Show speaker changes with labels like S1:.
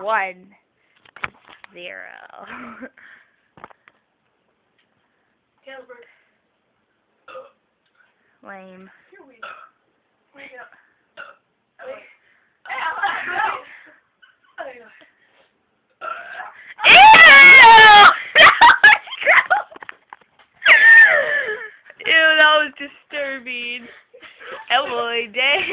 S1: 1-0. Lame. Ew, that was disturbing. Oh boy, dang.